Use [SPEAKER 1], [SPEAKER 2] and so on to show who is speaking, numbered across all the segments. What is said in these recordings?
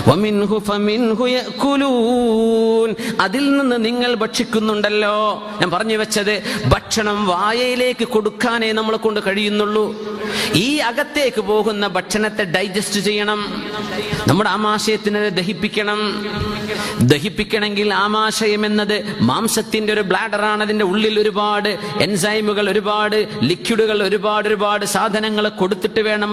[SPEAKER 1] വമിൻഹു ഫമിൻഹു യഅകുലൂൻ, അതിൽ നിന്ന് നിങ്ങൾ ഭക്ഷിക്കുന്നുണ്ടല്ലോ. ഞാൻ പറഞ്ഞു വെച്ചത് ഭക്ഷണം വായയിലേക്ക് കൊടുക്കാനേ നമ്മളെ കൊണ്ട് കഴിയുന്നുള്ളൂ. ഈ അകത്തേക്ക് പോകുന്ന ഭക്ഷണത്തെ ഡൈജസ്റ്റ് ചെയ്യണം, നമ്മുടെ ആമാശയത്തിനെ ദഹിപ്പിക്കണം. ദഹിപ്പിക്കണമെങ്കിൽ ആമാശയം എന്നത് മാംസത്തിന്റെ ഒരു ബ്ലാഡറാണ്. അതിന്റെ ഉള്ളിൽ ഒരുപാട് എൻസൈമുകൾ, ഒരുപാട് ലിക്വിഡുകൾ, ഒരുപാട് സാധനങ്ങൾ കൊടുത്തിട്ട് വേണം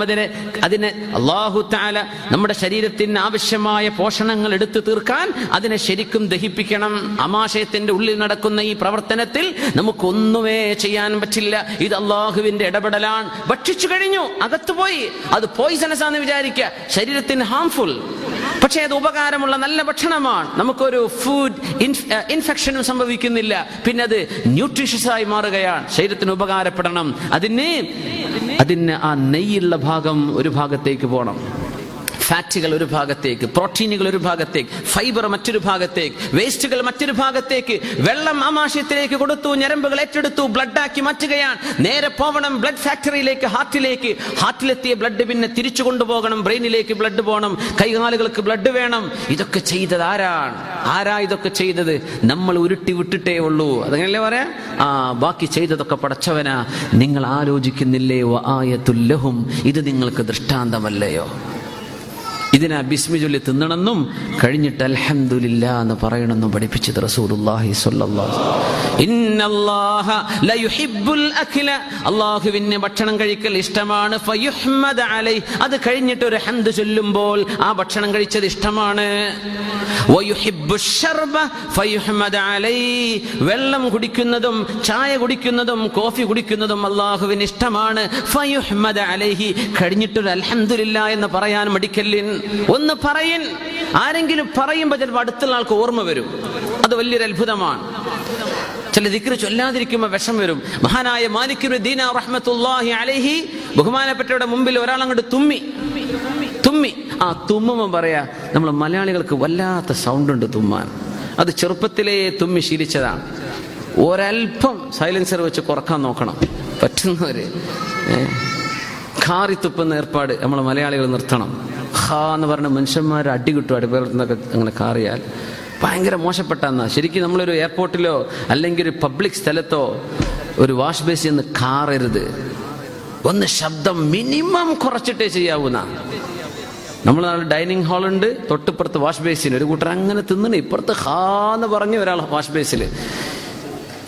[SPEAKER 1] അതിനെ അല്ലാഹു തആല നമ്മുടെ ശരീരത്തിന് ആവശ്യമായ പോഷണങ്ങൾ എടുത്തു തീർക്കാൻ അതിനെ ശരിക്കും ദഹിപ്പിക്കണം. ആമാശയത്തിന്റെ ഉള്ളിൽ നടക്കുന്ന ഈ പ്രവർത്തനത്തിൽ നമുക്കൊന്നുമേ ചെയ്യാൻ പറ്റില്ല. ഇത് അല്ലാഹുവിന്റെ ഇടപെടലാണ്. ഭക്ഷിച്ചു കഴിഞ്ഞു, അകത്തുപോയി, അത് പോയിസണസ് ആണെന്ന് വിചാരിക്കുക, ശരീരത്തിന് ഹാംഫുൾ. പക്ഷേ അത് ഉപകാരമുള്ള നല്ല ഭക്ഷണമാണ്. നമുക്കൊരു ഫുഡ് ഇൻഫെക്ഷനും സംഭവിക്കുന്നില്ല. പിന്നെ അത് ന്യൂട്രീഷ്യസ് ആയി മാറുകയാണ്. ശരീരത്തിന് ഉപകാരപ്പെടണം. അതിന് ആ നെയ്യുള്ള ഭാഗം ഒരു ഭാഗത്തേക്ക് പോകണം, ഫാറ്റുകൾ ഒരു ഭാഗത്തേക്ക്, പ്രോട്ടീനുകൾ ഒരു ഭാഗത്തേക്ക്, ഫൈബർ മറ്റൊരു ഭാഗത്തേക്ക്, വേസ്റ്റുകൾ മറ്റൊരു ഭാഗത്തേക്ക്. വെള്ളം ആമാശയത്തിലേക്ക് കൊടുത്തു, ഞരമ്പുകൾ ഏറ്റെടുത്തു, ബ്ലഡാക്കി മാറ്റുകയാണ്. നേരെ പോകണം ബ്ലഡ് ഫാക്ടറിയിലേക്ക്, ഹാർട്ടിലേക്ക്. ഹാർട്ടിലെത്തിയ ബ്ലഡ് പിന്നെ തിരിച്ചു കൊണ്ടുപോകണം, ബ്രെയിനിലേക്ക് ബ്ലഡ് പോകണം, കൈകാലുകൾക്ക് ബ്ലഡ് വേണം. ഇതൊക്കെ ചെയ്തത് ആരാ ഇതൊക്കെ ചെയ്തത്? നമ്മൾ ഉരുട്ടി വിട്ടിട്ടേ ഉള്ളൂ. അതങ്ങനല്ലേ പറയാ? ബാക്കി ചെയ്തതൊക്കെ പടച്ചവനാ. നിങ്ങൾ ആലോചിക്കുന്നില്ലേ? വആയത്തുൽ ലഹും, ഇത് നിങ്ങൾക്ക് ദൃഷ്ടാന്തമല്ലയോ? ഇതിനാ ബിസ്മി ചൊല്ലി തിന്നണമെന്നും കഴിഞ്ഞിട്ട് അൽഹംദുലില്ലാ എന്ന് പറയണമെന്നും പഠിപ്പിച്ചത് റസൂലുള്ളാഹി സ്വല്ലല്ലാഹു അലൈഹി വസല്ലം. ഇന്നല്ലാഹ ലയുഹിബ്ബുൽ അക്ല, അല്ലാഹുവിന് ഭക്ഷണം കഴിക്കൽ ഇഷ്ടമാണ്. ഫയുഹ്മദ അലൈഹി, അത് കഴിഞ്ഞിട്ട് ഒരു ഹംദ് ചൊല്ലുമ്പോൾ ആ ഭക്ഷണം കഴിച്ചത് ഇഷ്ടമാണ്. വയുഹിബ്ബുശ് ശർബ ഫയുഹ്മദ അലൈഹി, വെള്ളം കുടിക്കുന്നതും ചായ കുടിക്കുന്നതും കോഫി കുടിക്കുന്നതും അല്ലാഹുവിന് ഇഷ്ടമാണ്. ഫയുഹ്മദ അലൈഹി, കഴിഞ്ഞിട്ടൊരു അൽഹംദുലില്ലാ എന്ന് പറയാൻ മടിക്കല്ലിൻ. ഒന്ന് പറയിൻ. ആരെങ്കിലും പറയുമ്പോൾ ചിലപ്പോൾ അടുത്തുള്ള ആൾക്ക് ഓർമ്മ വരും. അത് വലിയൊരു അത്ഭുതമാണ്. ചില ദിക്ർ ചൊല്ലാതിരിക്കുമ്പോൾ വിഷം വരും. മഹാനായ മാലിക് ഇബ്നു ദീനാർ റഹ്മത്തുള്ളാഹി അലൈഹി, ബഹുമാനപ്പെട്ടവരുടെ മുമ്പിൽ ഒരാൾ അങ്ങോട്ട് തുമ്മി. തുമ്മുമ്പോൾ പറയാ, നമ്മൾ മലയാളികൾക്ക് വല്ലാത്ത സൗണ്ട് ഉണ്ട് തുമ്മാൻ. അത് ചെറുപ്പത്തിലേ തുമ്മി ശീലിച്ചതാണ്. ഒരൽപ്പം സൈലൻസർ വെച്ച് കുറക്കാൻ നോക്കണം, പറ്റുന്നവര്. കാറി തുപ്പുന്ന ഏർപ്പാട് നമ്മൾ മലയാളികൾ നിർത്തണം. എന്ന് പറഞ്ഞ മനുഷ്യന്മാർ അടി കിട്ടും, അടുപ്പേർന്നൊക്കെ അങ്ങനെ കാറിയാൽ. ഭയങ്കര മോശപ്പെട്ടെന്നാ. ശരിക്കും നമ്മളൊരു എയർപോർട്ടിലോ അല്ലെങ്കിൽ ഒരു പബ്ലിക് സ്ഥലത്തോ ഒരു വാഷ് ബേസിൽ നിന്ന് കാറരുത്. ഒന്ന് ശബ്ദം മിനിമം കുറച്ചിട്ടേ ചെയ്യാവൂന്ന. നമ്മൾ ഡൈനിങ് ഹാളുണ്ട്, തൊട്ടിപ്പുറത്ത് വാഷ് ബേസിന് ഒരു കൂട്ടർ അങ്ങനെ തിന്നണ, ഇപ്പുറത്ത് ഹാന്ന് പറഞ്ഞ് ഒരാൾ വാഷ് ബേസിൽ.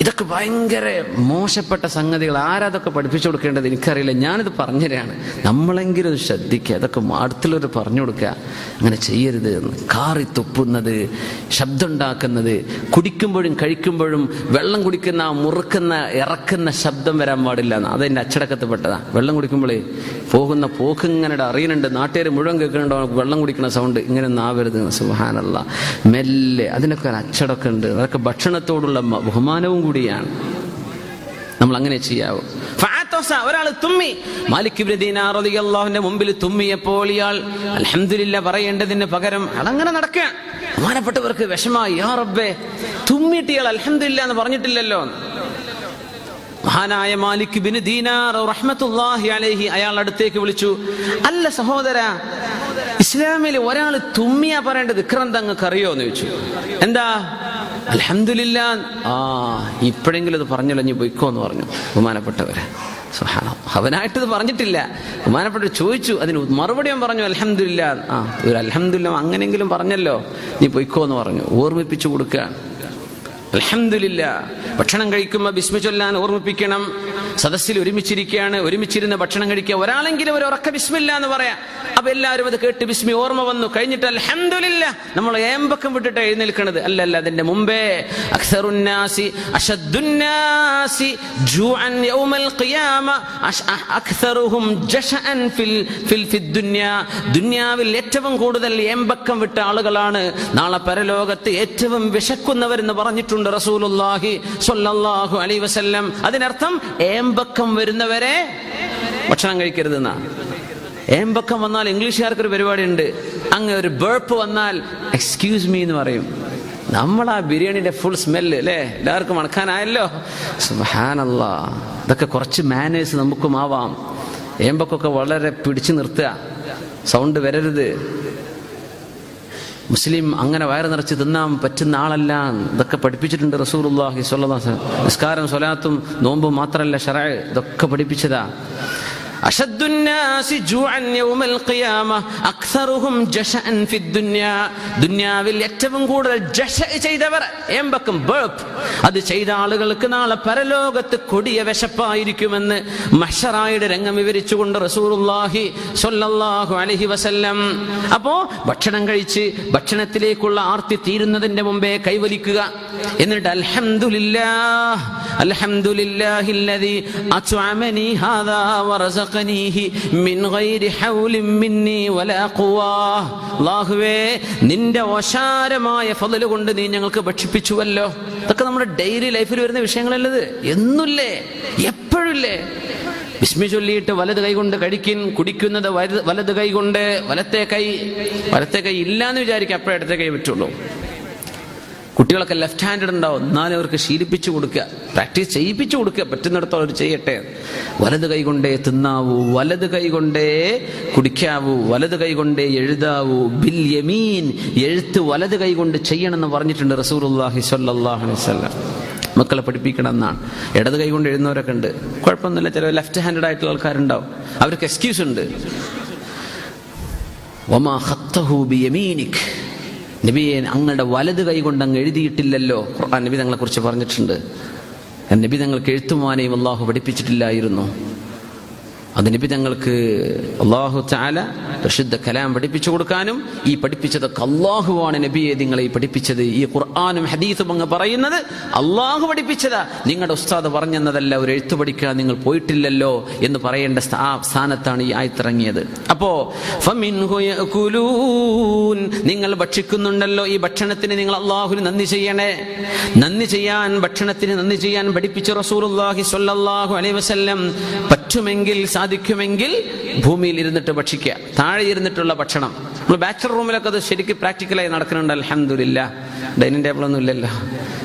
[SPEAKER 1] ഇതൊക്കെ ഭയങ്കര മോശപ്പെട്ട സംഗതികൾ. ആരാതൊക്കെ പഠിപ്പിച്ചു കൊടുക്കേണ്ടത് എനിക്കറിയില്ല. ഞാനിത് പറഞ്ഞുതരാണ്. നമ്മളെങ്കിലും ശ്രദ്ധിക്കുക. അതൊക്കെ അടുത്തുള്ളവർ പറഞ്ഞു കൊടുക്കുക, അങ്ങനെ ചെയ്യരുത് എന്ന്. കാറി തുപ്പുന്നത്, ശബ്ദമുണ്ടാക്കുന്നത്, കുടിക്കുമ്പോഴും കഴിക്കുമ്പോഴും വെള്ളം കുടിക്കുന്ന മുറുക്കുന്ന ഇറക്കുന്ന ശബ്ദം വരാൻ പാടില്ല എന്ന്. അതെൻ്റെ അച്ചടക്കത്തിൽ പെട്ടതാണ്. വെള്ളം കുടിക്കുമ്പോഴേ പോകുന്ന പോക്ക് ഇങ്ങനെ അറിയുന്നുണ്ട്, നാട്ടുകാർ മുഴുവൻ കേൾക്കുന്നുണ്ടോ വെള്ളം കുടിക്കുന്ന സൗണ്ട്, ഇങ്ങനെ ഒന്നും ആവരുത്. സുബ്ഹാനല്ലാഹ്. മെല്ലെ. അതിനൊക്കെ ഒരു അച്ചടക്കം ഉണ്ട്. അതൊക്കെ ഭക്ഷണത്തോടുള്ള ബഹുമാനവും കൂടിയാണ്. നമ്മൾ അങ്ങനെ ചെയ്യാവൂ. ഒരാൾ തുമ്മി. മാലിക് ഇബ്നു ദീനാർ റളിയല്ലാഹുവിന്റെ മുമ്പിൽ തുമ്മിയപ്പോൾ ഇയാൾ അൽഹംദുലില്ലാ പറയേണ്ടതിന് പകരം അങ്ങനെ നടക്കുക. ബഹുമാനപ്പെട്ടവർക്ക് വിഷമായി. യാ റബ്ബേ, തുമ്മിയിട്ട് ഇയാൾ അൽഹംദുലില്ലാ എന്ന് പറഞ്ഞിട്ടില്ലല്ലോ. മഹാനായ മാലിക് ഇബ്നു ദീനാർ റഹ്മത്തുള്ളാഹി അലൈഹി അയാൾ അടുത്തേക്ക് വിളിച്ചു. അല്ല സഹോദര, ഇസ്ലാമിൽ ഒരാൾ തുമ്മിയാ പറയേണ്ടത് ദിക്റെന്താ നിങ്ങൾക്ക് അറിയോ എന്ന് ചോദിച്ചു. എന്താ? അൽഹംദുലില്ലാ. ഇപ്പോഴെങ്കിലും ഇത് പറഞ്ഞല്ലോ, നീ പൊയ്ക്കോ എന്ന് പറഞ്ഞു ബഹുമാനപ്പെട്ടവരെ. അവനായിട്ടിത് പറഞ്ഞിട്ടില്ല. ബഹുമാനപ്പെട്ടവർ ചോദിച്ചു, അതിന് മറുപടി പറഞ്ഞു അൽഹംദുലില്ലാ. ഒരു അൽഹംദുലില്ലാ അങ്ങനെങ്കിലും പറഞ്ഞല്ലോ, നീ പൊയ്ക്കോ എന്ന് പറഞ്ഞു. ഓർമ്മിപ്പിച്ചു കൊടുക്കുക. അൽഹംദുലില്ലാ. ഭക്ഷണം കഴിക്കുമ്പോൾ ബിസ്മി ചൊല്ലാൻ ഓർമ്മിപ്പിക്കണം. സദസ്സിൽ ഒരുമിച്ചിരിക്കുകയാണ്, ഒരുമിച്ചിരുന്ന് ഭക്ഷണം കഴിക്കുക. ഒരാളെങ്കിലും ഒരു ഉറക്ക ബിസ്മില്ലാ എന്ന് പറയാം. അപ്പൊ എല്ലാവരും അത് കേട്ട് ബിസ്മി ഓർമ്മ വന്നു. കഴിഞ്ഞിട്ട് അൽഹംദുലില്ലാ നമ്മൾ ഏമ്പക്കം വിട്ടിട്ട് എഴുന്നേൽക്കണത് അല്ലല്ല. അതിന്റെ മുമ്പേ അക്സറുന്നാസി അശദ്ദുന്നാസി ജൂഅൻ യൗമൽ ഖിയാമ അക്സറുഹും ജശഅൻ ഫിൽ ദുനിയാ, ദുനിയാവിൽ ഏറ്റവും കൂടുതൽ ഏമ്പക്കം വിട്ട ആളുകളാണ് നാളെ പരലോകത്ത് ഏറ്റവും വിശക്കുന്നവരെന്ന് പറഞ്ഞിട്ടുണ്ട് റസൂലുള്ളാഹി സ്വല്ലല്ലാഹു അലൈഹി വസല്ലം. അതിനർത്ഥം ഏമ്പക്കം വരുന്നവരെ ഭക്ഷണം കഴിക്കരുതെന്നാ. ഏമ്പക്കം വന്നാൽ ഇംഗ്ലീഷുകാർക്കൊരു പരിപാടി ഉണ്ട്. അങ്ങ് ഒരു ബേർപ്പ് വന്നാൽ എക്സ്ക്യൂസ് മീ എന്ന് പറയും. നമ്മളാ ബിരിയാണിയുടെ ഫുൾ സ്മെല്ല് അല്ലേ എല്ലാവർക്കും മണക്കാനായല്ലോ. സുബ്ഹാനല്ലാഹ്. ഇതൊക്കെ കുറച്ച് മാനേഴ്സ് നമുക്കും ആവാം. ഏമ്പക്കൊക്കെ വളരെ പിടിച്ചു നിർത്തുക, സൗണ്ട് വരരുത്. മുസ്ലിം അങ്ങനെ വയറ് നിറച്ച് തിന്നാൻ പറ്റുന്ന ആളല്ല. ഇതൊക്കെ പഠിപ്പിച്ചിട്ടുണ്ട് റസൂലുള്ളാഹി സ്വല്ലല്ലാഹു അലൈഹി വസല്ലം. നിസ്കാരം സ്വലാത്തും നോമ്പും മാത്രമല്ല ശറഅ്, ഇതൊക്കെ പഠിപ്പിച്ചതാ. അശദ്ദുന്നാസി ജൂഅൻ യൗമൽ ഖിയാമ അക്സറുഹും ജശഅൻ ഫിദ്ദുനിയ. ദുനിയാവിൽ ഏറ്റവും കൂടുതൽ ജശഅ ചെയ്തവർ, എംബക്കും ബർപ്പ്, അത് ചെയ്ത ആളുകൾക്ക് നാളെ പരലോകത്ത് കൊടിയ വിശപ്പായിരിക്കുമെന്ന് മഹ്ശറായുടെ രംഗം വിവരിച്ചുകൊണ്ട് റസൂലുള്ളാഹി സ്വല്ലല്ലാഹു അലൈഹി വസല്ലം. അപ്പോ ഭക്ഷണം കഴിച്ച് ഭക്ഷണത്തിലേക്കുള്ള ആർത്തി തീരുന്നതിന്റെ മുമ്പേ കൈവലിക്കുക. എന്നിട്ട് അൽഹംദുലില്ലാഹ് അൽഹംദുലില്ലാഹില്ലദീ അത്അമനി ഹാദാ വറസ അല്ലാഹുവേ, നിന്റെ ഓശാരമായ ഫള് കൊണ്ട് നീ ഞങ്ങൾക്ക് ഭക്ഷിപ്പിച്ചുവല്ലോ. ഇതൊക്കെ നമ്മുടെ ഡെയിലി ലൈഫിൽ വരുന്ന വിഷയങ്ങളല്ലത്. എന്നുമില്ലേ, എപ്പോഴില്ലേ. ബിസ്മി ചൊല്ലിയിട്ട് വലത് കൈ കൊണ്ട് കുടിക്കുന്നത് വലത് കൈ കൊണ്ട്. വലത്തെ കൈ ഇല്ലാന്ന് വിചാരിക്കുക, അപ്പോഴേ ഇടത്തെ കൈ പറ്റുള്ളൂ. കുട്ടികളൊക്കെ ലെഫ്റ്റ് ഹാൻഡഡ് ഉണ്ടാവും, എന്നാലും അവർക്ക് ശീലിപ്പിച്ചു കൊടുക്കുക, പ്രാക്ടീസ് ചെയ്യിപ്പിച്ചു കൊടുക്കുക. പറ്റുന്നിടത്തോളം അവർ ചെയ്യട്ടെ. വലത് കൈ കൊണ്ടേ തിന്നാവൂ, വലത് കൈ കൊണ്ടേ കുടിക്കാവൂ, വലത് കൈ കൊണ്ടേ എഴുതാവൂ. ബിൽ യമീൻ, എഴുത്ത് വലത് കൈ കൊണ്ട് ചെയ്യണമെന്ന് പറഞ്ഞിട്ടുണ്ട് റസൂലുള്ളാഹി സ്വല്ലല്ലാഹു അലൈഹി വസല്ലം. മക്കളെ പഠിപ്പിക്കണം എന്നാണ്. ഇടത് കൈ കൊണ്ട് എഴുതുന്നവരൊക്കെ ഉണ്ട്, കുഴപ്പമൊന്നുമില്ല. ചില ലെഫ്റ്റ് ഹാൻഡഡ് ആയിട്ടുള്ള ആൾക്കാരുണ്ടാവും, അവർക്ക് എക്സ്ക്യൂസ് ഉണ്ട്. വമാ ഖത്തഹു ബിയമീനിക്, നബിയെ അങ്ങയുടെ വലത് കൈ കൊണ്ട് അങ്ങ് എഴുതിയിട്ടില്ലല്ലോ. ഖുർആൻ നബി തങ്ങളെ കുറിച്ച് പറഞ്ഞിട്ടുണ്ട്. നബി തങ്ങൾക്ക് എഴുത്തുമാനെയും അള്ളാഹു പഠിപ്പിച്ചിട്ടില്ലായിരുന്നു. അത് നബി തങ്ങൾക്ക് അള്ളാഹു തആല പരിശുദ്ധ കലാം പഠിപ്പിച്ചു കൊടുക്കാനും, ഈ പഠിപ്പിച്ചതൊക്കെ അള്ളാഹുവാണ് നബിയെ നിങ്ങളെ പഠിപ്പിച്ചത്. ഈ ഖുർആനും ഹദീസും അങ്ങ് പറയുന്നത് അള്ളാഹു പഠിപ്പിച്ചതാ, നിങ്ങളുടെ ഉസ്താദ് പറഞ്ഞെന്നതല്ല. ഒരു എഴുത്ത് പഠിക്കാൻ നിങ്ങൾ പോയിട്ടില്ലല്ലോ എന്ന് പറയേണ്ട സ്ഥാനത്താണ് ഈ ആയത്തിറങ്ങിയത്. അപ്പോ ഫമിൻഹു യഅകുലൂൻ, നിങ്ങൾ ഭക്ഷിക്കുന്നുണ്ടല്ലോ, ഈ ഭക്ഷണത്തിന് നിങ്ങൾ അള്ളാഹുവിന് നന്ദി ചെയ്യണേ. നന്ദി ചെയ്യാൻ, ഭക്ഷണത്തിന് നന്ദി ചെയ്യാൻ പഠിപ്പിച്ച റസൂലുള്ളാഹി സ്വല്ലല്ലാഹു അലൈഹി വസല്ലം. പറ്റുമെങ്കിൽ, സാധിക്കുമെങ്കിൽ ഭൂമിയിൽ ഇരുന്നിട്ട് ഭക്ഷിക്കുക, താഴെ ഇരുന്നിട്ടുള്ള ഭക്ഷണം. നമ്മൾ ബാച്ചലർ റൂമിലൊക്കെ അത് ശരിക്കും പ്രാക്ടിക്കലായി നടക്കുന്നുണ്ട്. അൽഹംദുലില്ലാഹ്. ഡൈനിങ് ടേബിളൊന്നും ഇല്ലല്ലോ,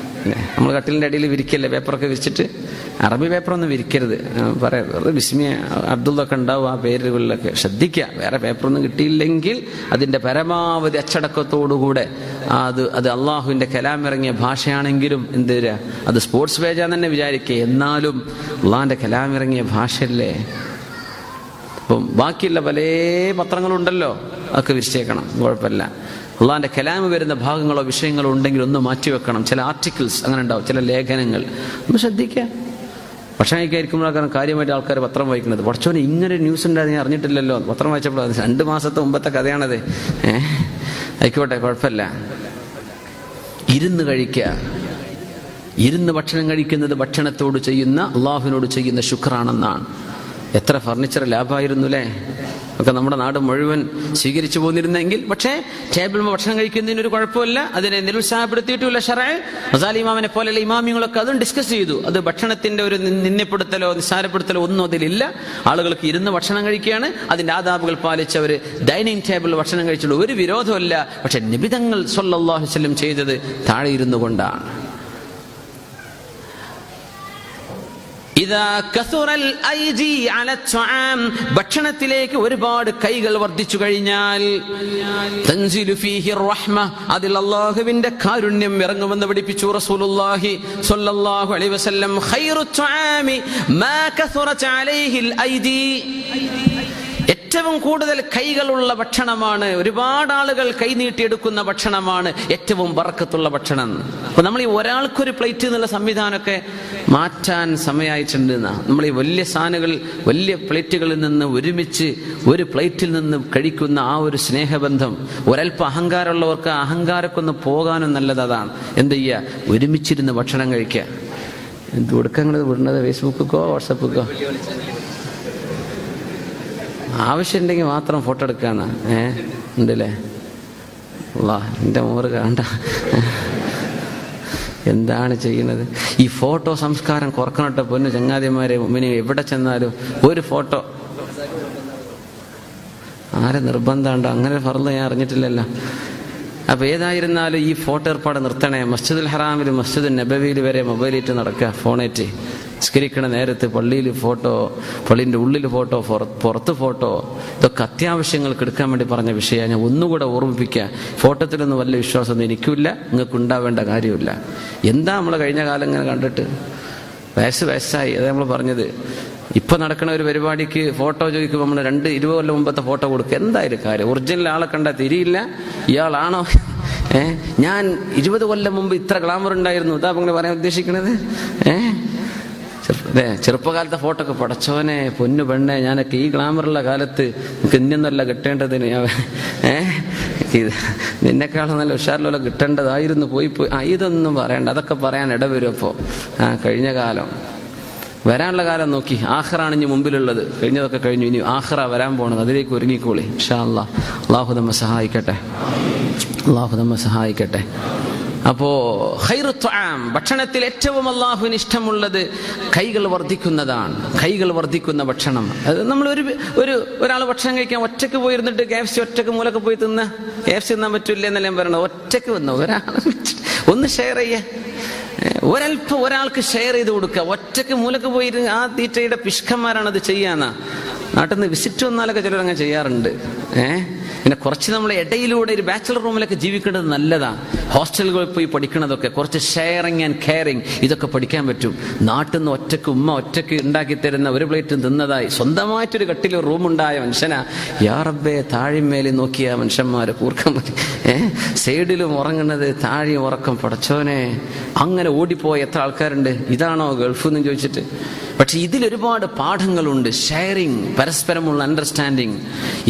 [SPEAKER 1] നമ്മൾ കട്ടിലിൻ്റെ അടിയിൽ വിരിക്കല്ലേ, പേപ്പറൊക്കെ വിരിച്ചിട്ട്. അറബി പേപ്പറൊന്നും വിരിക്കരുത്, പറയാം. വെറുതെ ബിസ്മി അബ്ദുള്ളൊക്കെ ഉണ്ടാവും ആ പേരുകളിലൊക്കെ, ശ്രദ്ധിക്കുക. വേറെ പേപ്പറൊന്നും കിട്ടിയില്ലെങ്കിൽ അതിൻ്റെ പരമാവധി അച്ചടക്കത്തോടുകൂടെ അത് അള്ളാഹുവിൻ്റെ കലാമിറങ്ങിയ ഭാഷയാണെങ്കിലും എന്ത് തരിക, അത് സ്പോർട്സ് പേജാന്ന് തന്നെ വിചാരിക്കുക, എന്നാലും അള്ളാഹിൻ്റെ കലാമിറങ്ങിയ ഭാഷയല്ലേ. അപ്പം ബാക്കിയുള്ള പല പത്രങ്ങളുണ്ടല്ലോ, അതൊക്കെ വിരിച്ചേക്കണം, കുഴപ്പമില്ല. അള്ളാഹിൻ്റെ കലാമ് വരുന്ന ഭാഗങ്ങളോ വിഷയങ്ങളോ ഉണ്ടെങ്കിൽ ഒന്ന് മാറ്റിവെക്കണം. ചില ആർട്ടിക്കിൾസ് അങ്ങനെ ഉണ്ടാവും, ചില ലേഖനങ്ങൾ ഒന്ന് ശ്രദ്ധിക്കുക. ഭക്ഷണം കഴിക്കാതിരിക്കുമ്പോഴാണ് കാര്യമായിട്ട് ആൾക്കാർ പത്രം വായിക്കുന്നത്. പഠിച്ചോനെ ഇങ്ങനെ ന്യൂസ് ഉണ്ടായിരുന്നു, ഞാൻ അറിഞ്ഞിട്ടില്ലല്ലോ. പത്രം വായിച്ചപ്പോൾ 2 മാസത്തെ മുമ്പത്തെ കഥയാണത്. ആയിക്കോട്ടെ, കുഴപ്പമില്ല. ഇരുന്ന് കഴിക്കുക. ഇരുന്ന് ഭക്ഷണം കഴിക്കുന്നത് ഭക്ഷണത്തോട് ചെയ്യുന്ന, അള്ളാഹുവിനോട് ചെയ്യുന്ന ശുക്രാണെന്നാണ്. എത്ര ഫർണിച്ചർ ലാഭമായിരുന്നു അല്ലേ, ഒക്കെ നമ്മുടെ നാട് മുഴുവൻ സ്വീകരിച്ചു പോന്നിരുന്നെങ്കിൽ. പക്ഷേ ടേബിൾ ഭക്ഷണം കഴിക്കുന്നതിനൊരു കുഴപ്പമില്ല, അതിനെ നിരുത്സാഹപ്പെടുത്തിയിട്ടുള്ള ശറഅ്. ഗസാലി ഇമാമിനെ പോലെയുള്ള ഇമാമിങ്ങളൊക്കെ അതും ഡിസ്കസ് ചെയ്തു. അത് ഭക്ഷണത്തിന്റെ ഒരു നിന്ദപ്പെടുത്തലോ നിസ്സാരപ്പെടുത്തലോ ഒന്നും അതിലില്ല. ആളുകൾക്ക് ഇരുന്ന് ഭക്ഷണം കഴിക്കുകയാണ്, അതിന്റെ ആദാബുകൾ പാലിച്ച് അവർ ഡൈനിങ് ടേബിളിൽ ഭക്ഷണം കഴിച്ചുള്ള ഒരു വിരോധമല്ല. പക്ഷെ നബി തങ്ങൾ സ്വല്ലല്ലാഹു അലൈഹി വസല്ലം ചെയ്തത് താഴെ ഇരുന്നു കൊണ്ടാണ്. ഭക്ഷണത്തിലേക്ക് ഒരുപാട് കൈകൾ വർദ്ധിച്ചു കഴിഞ്ഞാൽ അതിൽ അല്ലാഹുവിന്റെ കാരുണ്യം ഇറങ്ങുമെന്ന് പഠിപ്പിച്ചു റസൂലുള്ളാഹി സ്വല്ലല്ലാഹു അലൈഹി വസല്ലം. ഖൈറു തുആമി മാ കസറത് അലൈഹിൽ ഐദി, ഏറ്റവും കൂടുതൽ കൈകളുള്ള ഭക്ഷണമാണ്, ഒരുപാട് ആളുകൾ കൈനീട്ടിയെടുക്കുന്ന ഭക്ഷണമാണ് ഏറ്റവും ബറക്കത്തുള്ള ഭക്ഷണം. അപ്പൊ നമ്മൾ ഈ ഒരാൾക്കൊരു പ്ലേറ്റ് എന്നുള്ള സംവിധാനമൊക്കെ മാറ്റാൻ സമയമായിട്ടുണ്ട്. നമ്മൾ ഈ വലിയ സാധനങ്ങൾ, വലിയ പ്ലേറ്റുകളിൽ നിന്ന് ഒരുമിച്ച് ഒരു പ്ലേറ്റിൽ നിന്ന് കഴിക്കുന്ന ആ ഒരു സ്നേഹബന്ധം, ഒരൽപ്പം അഹങ്കാരമുള്ളവർക്ക് ആ അഹങ്കാരമൊക്കെ ഒന്ന് പോകാനും നല്ലത് അതാണ്. എന്ത് ചെയ്യുക, ഒരുമിച്ചിരുന്ന് ഭക്ഷണം കഴിക്കുക. എന്ത് കൊടുക്കങ്ങൾ വിടുന്നത്, ഫേസ്ബുക്കോ വാട്സപ്പിക്കോ? ആവശ്യമുണ്ടെങ്കിൽ മാത്രം ഫോട്ടോ എടുക്കാണ്. ഉണ്ടല്ലേ, എൻ്റെ മോറ് കാണണ്ട എന്താണ് ചെയ്യുന്നത്. ഈ ഫോട്ടോ സംസ്കാരം കുറക്കണോട്ടെ പൊന്നു ചങ്ങാതിമാരെ. മുമ്പിന് എവിടെ ചെന്നാലും ഒരു ഫോട്ടോ. ആരെ നിർബന്ധമുണ്ടോ? അങ്ങനെ ഫർള് ഞാൻ അറിഞ്ഞിട്ടില്ലല്ലോ. അപ്പൊ ഏതായിരുന്നാലും ഈ ഫോട്ടോ ഏർപ്പാട് നിർത്തണേ. മസ്ജിദുൽ ഹറാമിൽ, മസ്ജിദുൽ നബവിയിൽ വരെ മൊബൈലേറ്റ് നടക്കുക, ഫോണേറ്റ്. നിസ്കരിക്കണ നേരത്ത് പള്ളിയിൽ ഫോട്ടോ, പള്ളിൻ്റെ ഉള്ളിൽ ഫോട്ടോ, പുറത്ത് ഫോട്ടോ, ഇതൊക്കെ അത്യാവശ്യങ്ങൾക്ക് എടുക്കാൻ വേണ്ടി പറഞ്ഞ വിഷയമാണ്. ഞാൻ ഒന്നുകൂടെ ഓർമ്മിപ്പിക്കുക, ഫോട്ടോത്തിലൊന്നും വല്ല വിശ്വാസമൊന്നും എനിക്കില്ല, നിങ്ങൾക്ക് ഉണ്ടാവേണ്ട കാര്യമില്ല. എന്താ നമ്മൾ കഴിഞ്ഞ കാലം ഇങ്ങനെ കണ്ടിട്ട് വയസ്സായി. അത് നമ്മൾ പറഞ്ഞത്. ഇപ്പം നടക്കുന്ന ഒരു പരിപാടിക്ക് ഫോട്ടോ ചോദിക്കുമ്പോൾ നമ്മൾ 20 കൊല്ലം മുമ്പത്തെ ഫോട്ടോ കൊടുക്കുക. എന്തായാലും കാര്യം, ഒറിജിനൽ ആളെ കണ്ടാൽ തിരിയില്ല, ഇയാളാണോ? ഞാൻ 20 കൊല്ലം മുമ്പ് ഇത്ര ഗ്ലാമർ ഉണ്ടായിരുന്നു, ഇതാ അങ്ങനെ പറയാൻ ഉദ്ദേശിക്കണത്. ചെറുപ്പകാലത്തെ ഫോട്ടോ ഒക്കെ, പടച്ചോനെ പൊന്നു പെണ്ണെ, ഞാനൊക്കെ ഈ ഗ്ലാമറുള്ള കാലത്ത് എനിക്ക് ഇന്നൊന്നല്ല കിട്ടേണ്ടതിന്, ഇത് നിന്നെക്കാളും നല്ല ഉഷാറിലുള്ള കിട്ടേണ്ടതായിരുന്നു, പോയി ഇതൊന്നും പറയണ്ട, അതൊക്കെ പറയാൻ ഇടവരും. അപ്പോൾ കഴിഞ്ഞ കാലം, വരാനുള്ള കാലം നോക്കി. ആഖിറാണ് ഇനി മുമ്പിലുള്ളത്. കഴിഞ്ഞതൊക്കെ കഴിഞ്ഞു, ഇനി ആഖിറ വരാൻ പോണത്, അതിലേക്ക് ഒരുങ്ങിക്കോളി ഇൻഷാ അല്ലാഹ്. അള്ളാഹു നമ്മെ സഹായിക്കട്ടെ, അള്ളാഹു നമ്മെ സഹായിക്കട്ടെ. അപ്പോ ഖൈറു ത്വആം, ഭക്ഷണത്തിൽ ഏറ്റവും അള്ളാഹുവിന് ഇഷ്ടമുള്ളത് കൈകൾ വർദ്ധിക്കുന്നതാണ്. കൈകൾ വർദ്ധിക്കുന്ന ഭക്ഷണം. അത് നമ്മൾ ഒരാൾ ഭക്ഷണം കഴിക്കാൻ ഒറ്റയ്ക്ക് പോയിരുന്നിട്ട് KFC ഒറ്റയ്ക്ക് മൂലൊക്കെ പോയി തിന്ന, KFC തിന്നാൻ പറ്റില്ല എന്നല്ല ഞാൻ പറയണത്. ഒറ്റയ്ക്ക് വന്നു ഒരാൾ ഒന്ന് ഷെയർ ചെയ്യേ, ഒരൽപ്പം ഒരാൾക്ക് ഷെയർ ചെയ്ത് കൊടുക്കുക. ഒറ്റയ്ക്ക് മൂലക്ക് പോയിട്ട് ആ തീറ്റയുടെ പിഷ്കന്മാരാണത് ചെയ്യാന്നാ. നാട്ടിൽ നിന്ന് വിസിറ്റ് വന്നാലൊക്കെ ചിലരങ്ങനെ ചെയ്യാറുണ്ട്. പിന്നെ കുറച്ച് നമ്മളെ ഇടയിലൂടെ ഒരു ബാച്ചലർ റൂമിലൊക്കെ ജീവിക്കേണ്ടത് നല്ലതാണ്. ഹോസ്റ്റലുകളിൽ പോയി പഠിക്കണതൊക്കെ കുറച്ച് ഷെയറിങ് ആൻഡ് കെയറിങ്, ഇതൊക്കെ പഠിക്കാൻ പറ്റും. നാട്ടിൽ നിന്ന് ഒറ്റയ്ക്ക് ഉമ്മ ഒറ്റയ്ക്ക് ഉണ്ടാക്കി തരുന്ന ഒരു പ്ലേറ്റ് തിന്നതായി സ്വന്തമായിട്ടൊരു കട്ടിൽ റൂമുണ്ടായ മനുഷ്യനാ. യാ റബ്ബേ, താഴിമേലി നോക്കിയ മനുഷ്യന്മാരെ കൂർക്കം മതി. സൈഡിലും ഉറങ്ങുന്നത്, താഴെ ഉറക്കം, പടച്ചോനെ. അങ്ങനെ ഓടിപ്പോയ എത്ര ആൾക്കാരുണ്ട്. ഇതാണോ ഗൾഫ് എന്ന് ചോദിച്ചിട്ട്. പക്ഷെ ഇതിലൊരുപാട് പാഠങ്ങളുണ്ട്. ഷെയറിങ്, പരസ്പരമുള്ള അണ്ടർസ്റ്റാൻഡിങ്.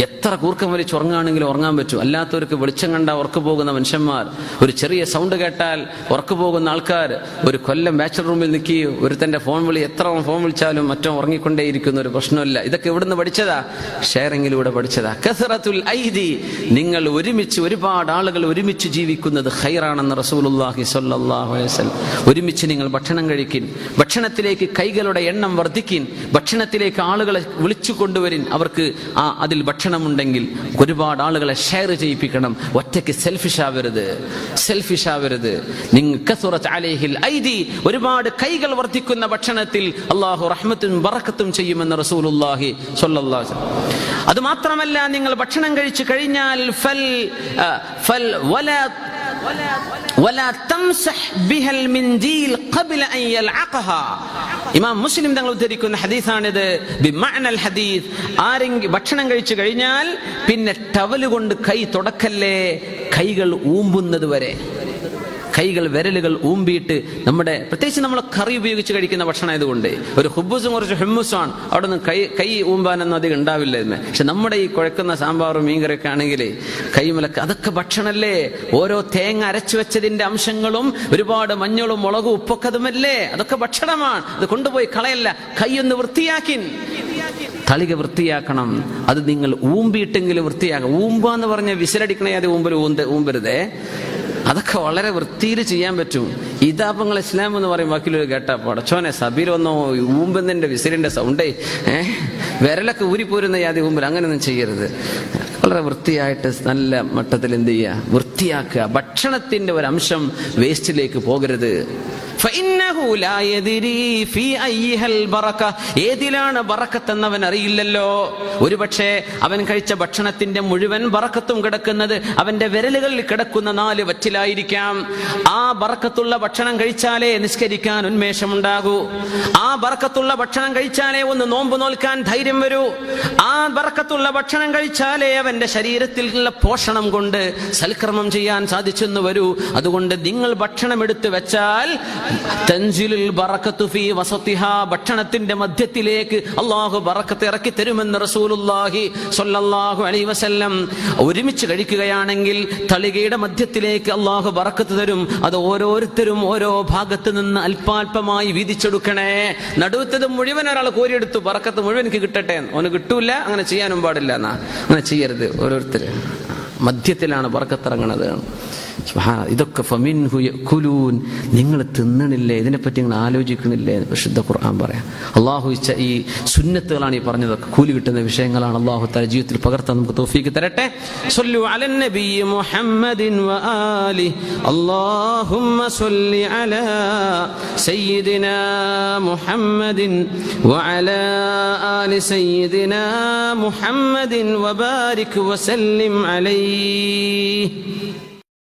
[SPEAKER 1] എത്ര കൂർക്കം വലിച്ച് ഉറങ്ങാണെങ്കിലും ഉറങ്ങാൻ പറ്റും. അല്ലാത്തവർക്ക് വെളിച്ചം കണ്ടാൽ ഉറക്കു പോകുന്ന മനുഷ്യന്മാർ, ഒരു ചെറിയ സൗണ്ട് കേട്ടാൽ ഉറക്കു പോകുന്ന ആൾക്കാർ, ഒരു കൊല്ലം ബാച്ചലർ റൂമിൽ നിൽക്കി ഒരുത്തന്റെ ഫോൺ വിളി, എത്ര ഫോൺ വിളിച്ചാലും മറ്റോ ഉറങ്ങിക്കൊണ്ടേയിരിക്കുന്ന ഒരു പ്രശ്നമില്ല. ഇതൊക്കെ എവിടുന്ന് പഠിച്ചതാ? ഷെയറിങ്ങിലൂടെ പഠിച്ചതാ. കസറത്തുൽ ഐദി, നിങ്ങൾ ഒരുമിച്ച്, ഒരുപാട് ആളുകൾ ഒരുമിച്ച് ജീവിക്കുന്നത് ഖൈറാണെന്ന് റസൂലുള്ളാഹി സ്വല്ലല്ലാഹു അലൈഹി വസല്ലം. ഒരുമിച്ച് നിങ്ങൾ ഭക്ഷണം കഴിക്കിൻ, ഭക്ഷണത്തിലേക്ക് കൈകളുടെ എണ്ണം വർദ്ധിക്കിൻ, ഭക്ഷണത്തിലേക്ക് ആളുകളെ വിളിച്ചു കൊണ്ടുവരിൻ. അവർക്ക് അതിൽ ഭക്ഷണം ഉണ്ടെങ്കിൽ ഒരുപാട് ആളുകളെ ഷെയർ ചെയ്യിപ്പിക്കണം. ഒറ്റയ്ക്ക് സെൽഫിഷ് ആവരുത്. ഒരുപാട് കൈകൾ വർദ്ധിക്കുന്ന ഭക്ഷണത്തിൽ അള്ളാഹു റഹ്മത്തും ബറക്കത്തും ചെയ്യുമെന്ന് റസൂലുള്ളാഹി സ്വല്ലല്ലാഹു അലൈഹി വസല്ലം. അത് മാത്രമല്ല, നിങ്ങൾ ഭക്ഷണം കഴിച്ചു കഴിഞ്ഞാൽ ഇമാം മുസ്ലിം തങ്ങൾ ഉദ്ധരിക്കുന്ന ഹദീസാണിത്. ബിമഅനൽ ഹദീസ്, ആരെങ്കിലും ഭക്ഷണം കഴിച്ചു കഴിഞ്ഞാൽ പിന്നെ ടവല് കൊണ്ട് കൈ തുടക്കല്ലേ, കൈകൾ ഊമ്പുന്നത് വരെ. കൈകൾ, വിരലുകൾ ഊമ്പിയിട്ട്, നമ്മുടെ പ്രത്യേകിച്ച് നമ്മൾ കറി ഉപയോഗിച്ച് കഴിക്കുന്ന ഭക്ഷണം ആയതുകൊണ്ട് ഒരു ഹുബൂസും കുറച്ച് ഹെമ്മുസാണ്, അവിടെ നിന്ന് കൈ ഊമ്പാനൊന്നും അധികം ഉണ്ടാവില്ല. പക്ഷെ നമ്മുടെ ഈ കുഴക്കുന്ന സാമ്പാറും മീൻകറിയൊക്കെ ആണെങ്കിൽ കൈമലക്ക്, അതൊക്കെ ഭക്ഷണമല്ലേ. ഓരോ തേങ്ങ അരച്ചു വെച്ചതിന്റെ അംശങ്ങളും ഒരുപാട് മഞ്ഞളും മുളകും ഉപ്പൊക്കെ അതുമല്ലേ, അതൊക്കെ ഭക്ഷണമാണ്. അത് കൊണ്ടുപോയി കളയല്ല. കൈയൊന്ന് വൃത്തിയാക്കിൻ, തളിക വൃത്തിയാക്കണം. അത് നിങ്ങൾ ഊമ്പിയിട്ടെങ്കിലും വൃത്തിയാക്കണം. ഊമ്പാന്ന് പറഞ്ഞ വിസിലടിക്കണേ, അത് ഊമ്പരുതേ. അതൊക്കെ വളരെ വൃത്തിയിൽ ചെയ്യാൻ പറ്റും. ഇതാപ്പങ്ങൾ ഇസ്ലാം എന്ന് പറയും. ബാക്കിയൊരു കേട്ടാ പടച്ചോനെ, സബീർ വന്നോ ഊമ്പുന്നതിന്റെ വിസിലിന്റെ സൗണ്ടേ, വിരലൊക്കെ ഊരിപ്പോരുന്ന യാതി ഊമ്പൽ, അങ്ങനെയൊന്നും ചെയ്യരുത്. വളരെ വൃത്തിയായിട്ട് നല്ല മട്ടത്തിൽ എന്ത് ചെയ്യുക, വൃത്തിയാക്കുക. ഭക്ഷണത്തിന്റെ ഒരു അംശം വേസ്റ്റിലേക്ക് പോകരുത്. ഏതിലാണ് ബറക്കത്ത് എന്നവൻ അറിയില്ലല്ലോ. ഒരുപക്ഷെ അവൻ കഴിച്ച ഭക്ഷണത്തിന്റെ മുഴുവൻ ബറക്കത്തും കിടക്കുന്നത് അവന്റെ വിരലുകളിൽ കിടക്കുന്ന 4 വറ്റിലായിരിക്കാം. ആ ബറക്കത്തുള്ള ഭക്ഷണം കഴിച്ചാലേ നിസ്കരിക്കാൻ ഉന്മേഷമുണ്ടാകൂ. ആ ബറക്കത്തുള്ള ഭക്ഷണം കഴിച്ചാലേ ഒന്ന് നോമ്പ് നോൽക്കാൻ ധൈര്യം വരൂ. ആ ബറക്കത്തുള്ള ഭക്ഷണം കഴിച്ചാലേ അവന്റെ ശരീരത്തിലുള്ള പോഷണം കൊണ്ട് സൽക്കർമ്മം ചെയ്യാൻ സാധിച്ചെന്ന് വരൂ. അതുകൊണ്ട് നിങ്ങൾ ഭക്ഷണം എടുത്തു വെച്ചാൽ തൻസിലുൽ ബറക്കത്തു ഫീ വസതിഹാ, ഭക്ഷണത്തിന്റെ മധ്യത്തിലേക്ക് അല്ലാഹു ബറക്കത്ത് ഇറക്കി തരുമെന്ന് റസൂലുള്ളാഹി സ്വല്ലല്ലാഹു അലൈഹി വസല്ലം. ഒരുമിച്ച് കഴിക്കുകയാണെങ്കിൽ തളികയുടെ മധ്യത്തിലേക്ക് അല്ലാഹു ബറക്കത്ത് തരും. അത് ഓരോരുത്തരും ഓരോ ഭാഗത്ത് നിന്ന് അല്പാൽപമായി വീതിച്ചെടുക്കണേ. നടുവത്തത് മുഴുവൻ ഒരാൾ കോരിയെടുത്തു, ബറക്കത്ത് മുഴുവൻ എനിക്ക് കിട്ടട്ടെ, അവന് കിട്ടൂല. അങ്ങനെ ചെയ്യാനും പാടില്ല. അങ്ങനെ ചെയ്യരുത്. ഓരോരുത്തർ മധ്യത്തിലാണ് ബറക്കത്ത് ഇറങ്ങണത്. ഇതൊക്കെ ഫമിൻഹു യഅ്കുലൂൻ, നിങ്ങൾ തിന്നണില്ലേ, ഇതിനെപ്പറ്റി നിങ്ങൾ ആലോചിക്കണില്ലേ എന്ന് വിശുദ്ധ ഖുർആൻ പറയാം. അള്ളാഹു ഈ സുന്നത്തുകളാണ് ഈ പറഞ്ഞതൊക്കെ, കൂലി കിട്ടുന്ന വിഷയങ്ങളാണ്. അള്ളാഹു തആല ജീവിതത്തിൽ പകർത്താൻ നമുക്ക് തൗഫീഖ് തരട്ടെ. സ്വല്ലു അലൻ നബി മുഹമ്മദിൻ വആലിഹി അല്ലാഹുമ്മ സ്വല്ലി അലാ സയ്യിദിനാ മുഹമ്മദിൻ വഅലാ ആലി സയ്യിദിനാ മുഹമ്മദിൻ വബാരിക് വസല്ലിം അലൈഹി.